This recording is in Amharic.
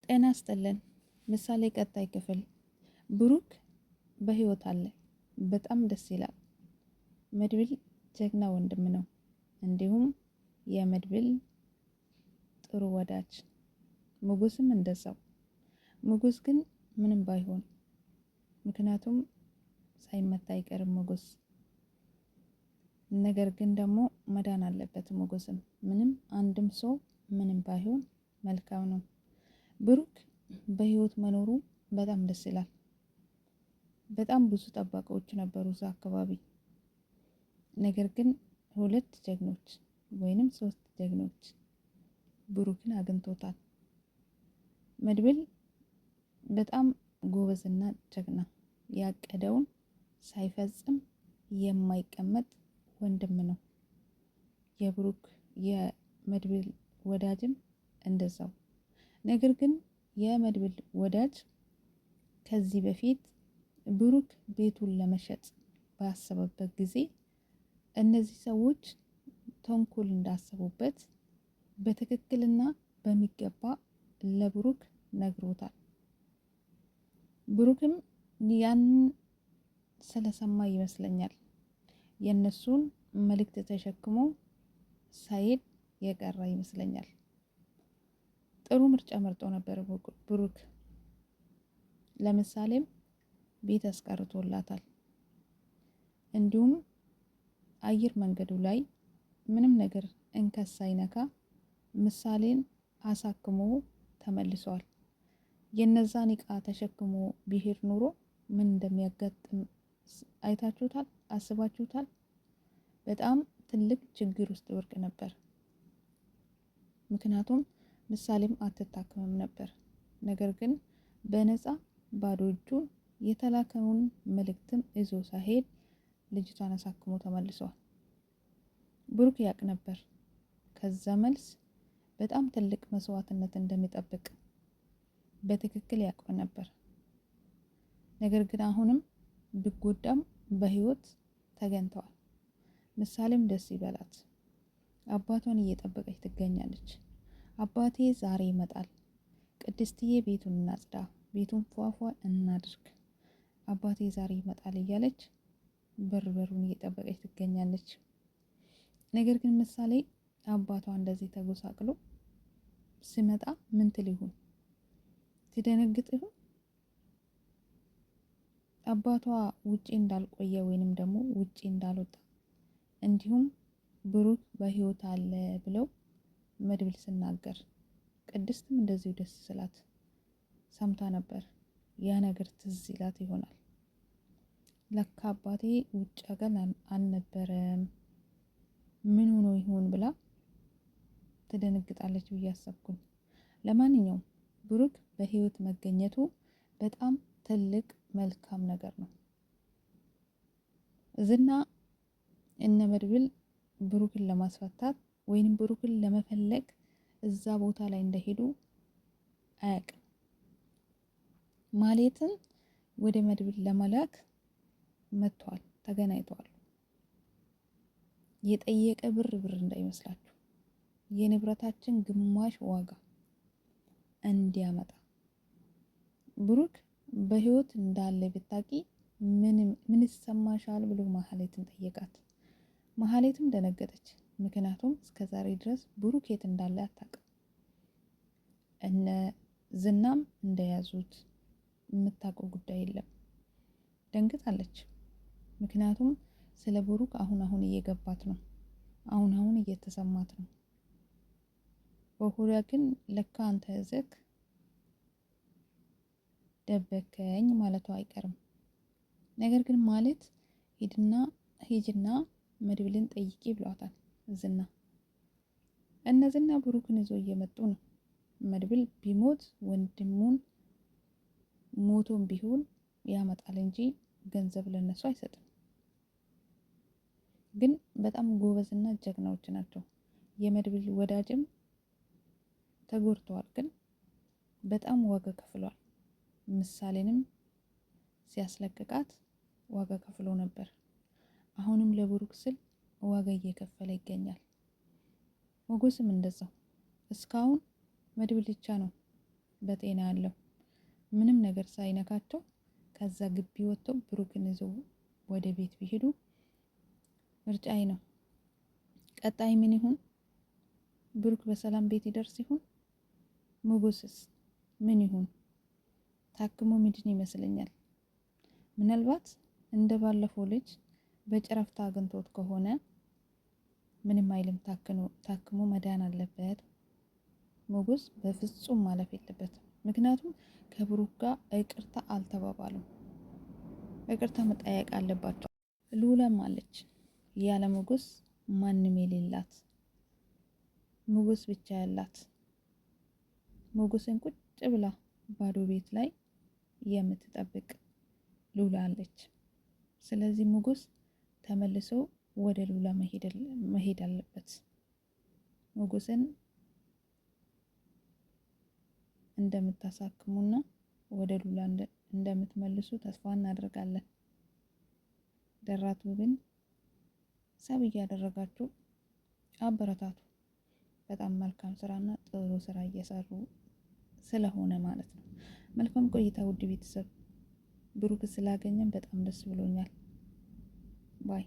ጤና ይስጥልን። ምሳሌ ቀጣይ ክፍል። ብሩክ በህይወት አለ። በጣም ደስ ይላል። መድብል ጀግና ወንድም ነው። እንዲሁም የመድብል ጥሩ ወዳጅ። ሞገስም እንደዛው። ሞገስ ግን ምንም ባይሆን፣ ምክንያቱም ሳይመታ አይቀርም ሞገስ። ነገር ግን ደግሞ መዳን አለበት ሞገስም። ምንም አንድም ሰው ምንም ባይሆን መልካም ነው። ብሩክ በህይወት መኖሩ በጣም ደስ ይላል። በጣም ብዙ ጠባቂዎች ነበሩ እዛ አካባቢ። ነገር ግን ሁለት ጀግኖች ወይንም ሶስት ጀግኖች ብሩክን አግኝቶታል። መድብል በጣም ጎበዝና ጀግና፣ ያቀደውን ሳይፈጽም የማይቀመጥ ወንድም ነው። የብሩክ የመድብል ወዳጅም እንደዛው። ነገር ግን የመድብል ወዳጅ ከዚህ በፊት ብሩክ ቤቱን ለመሸጥ ባሰበበት ጊዜ እነዚህ ሰዎች ተንኮል እንዳሰቡበት በትክክልና በሚገባ ለብሩክ ነግሮታል። ብሩክም ያንን ስለሰማ ይመስለኛል የነሱን መልእክት ተሸክሞ ሳይሄድ የቀረ ይመስለኛል። ጥሩ ምርጫ መርጦ ነበር ብሩክ። ለምሳሌም ቤት አስቀርቶላታል። እንዲሁም አየር መንገዱ ላይ ምንም ነገር እንከን ሳይነካ ምሳሌን አሳክሞ ተመልሷል። የነዛን እቃ ተሸክሞ ቢሄድ ኑሮ ምን እንደሚያጋጥም አይታችሁታል? አስባችሁታል? በጣም ትልቅ ችግር ውስጥ ወርቅ ነበር። ምክንያቱም ምሳሌም አትታከምም ነበር። ነገር ግን በነፃ ባዶ እጁን የተላከውን መልእክትም ይዞ ሳይሄድ ልጅቷን አሳክሞ ተመልሷል። ብሩክ ያቅ ነበር ከዛ መልስ በጣም ትልቅ መስዋዕትነት እንደሚጠብቅ በትክክል ያውቅ ነበር። ነገር ግን አሁንም ቢጎዳም በህይወት ተገኝተዋል። ምሳሌም ደስ ይበላት፣ አባቷን እየጠበቀች ትገኛለች። አባቴ ዛሬ ይመጣል፣ ቅድስትዬ ቤቱን እናጽዳ፣ ቤቱን ፏፏ እናድርግ፣ አባቴ ዛሬ ይመጣል እያለች በሩን እየጠበቀች ትገኛለች። ነገር ግን ምሳሌ አባቷ እንደዚህ ተጎሳቅሎ ሲመጣ ምን ትል ይሆን? ትደነግጥ ይሆን? አባቷ ውጪ እንዳልቆየ ወይንም ደግሞ ውጪ እንዳልወጣ እንዲሁም ብሩክ በህይወት አለ ብለው መድብል ስናገር ቅድስትም እንደዚሁ ደስ ስላት ሰምታ ነበር። ያ ነገር ትዝ ይላት ይሆናል። ለካ አባቴ ውጭ ሀገር አልነበረም፣ ምን ሆኖ ይሆን ብላ ትደነግጣለች ብዬ አሰብኩኝ። ለማንኛውም ብሩክ በህይወት መገኘቱ በጣም ትልቅ መልካም ነገር ነው። ዝና እነ መድብል ብሩክን ለማስፈታት ወይንም ብሩክን ለመፈለግ እዛ ቦታ ላይ እንደሄዱ አያውቅም። ማለትም ወደ መድብል ለመላክ መጥቷል፣ ተገናኝተዋል። የጠየቀ ብር እንዳይመስላችሁ፣ የንብረታችን ግማሽ ዋጋ እንዲያመጣ። ብሩክ በህይወት እንዳለ ብታቂ ምን ይሰማሻል ብሎ ማህሌትን ጠየቃት። ማህሌትም ደነገጠች። ምክንያቱም እስከዛሬ ድረስ ብሩክ የት እንዳለ አታውቅም። እነ ዝናም እንደያዙት የምታውቀው ጉዳይ የለም። ደንግጣለች። ምክንያቱም ስለ ብሩክ አሁን እየገባት ነው፣ አሁን እየተሰማት ነው። በሁሪያ ግን ለካ አንተ ዘክ ደበከኝ ማለቷ አይቀርም። ነገር ግን ማለት ሂጅና መድብልን ጠይቂ ብሏታል ዝና። ዝና ብሩክን ይዞ እየመጡ ነው። መድብል ቢሞት ወንድሙን ሞቶም ቢሆን ያመጣል እንጂ ገንዘብ ለነሱ አይሰጥም። ግን በጣም ጎበዝና ጀግናዎች ናቸው። የመድብል ወዳጅም ተጎድተዋል፣ ግን በጣም ዋጋ ከፍሏል። ምሳሌንም ሲያስለቅቃት ዋጋ ከፍሎ ነበር። አሁንም ለብሩክ ስል ዋጋ እየከፈለ ይገኛል። ሞገስም እንደዛው። እስካሁን መድብል ብቻ ነው በጤና ያለው ምንም ነገር ሳይነካቸው ከዛ ግቢ ወጥተው ብሩክን ይዘው ወደ ቤት ቢሄዱ ምርጫዬ ነው። ቀጣይ ምን ይሁን? ብሩክ በሰላም ቤት ይደርስ ይሁን? ሞገስስ ምን ይሁን? ታክሞ ምንድን ይመስለኛል። ምናልባት እንደ ባለፈው ልጅ በጨረፍታ አግኝቶት ከሆነ ምንም አይልም፣ ታክሞ መዳን አለበት። ሞገስ በፍጹም ማለፍ የለበትም። ምክንያቱም ከብሩክ ጋር ይቅርታ አልተባባሉም። ይቅርታ መጠያየቅ አለባቸው። ሉላም አለች ያለ ሞገስ ማንም የሌላት፣ ሞገስ ብቻ ያላት፣ ሞገስን ቁጭ ብላ ባዶ ቤት ላይ የምትጠብቅ ሉላ አለች። ስለዚህ ሞገስ ተመልሶ ወደ ሉላ መሄድ አለበት። ሞገስን እንደምታሳክሙና ወደ ሉላ እንደምትመልሱ ተስፋ እናደርጋለን። ደራቱብን ሰብ እያደረጋችሁ አበረታቱ። በጣም መልካም ስራና ጥሩ ስራ እየሰሩ ስለሆነ ማለት ነው። መልካም ቆይታ ውድ ቤተሰብ። ብሩክ ስላገኘን በጣም ደስ ብሎኛል። ባይ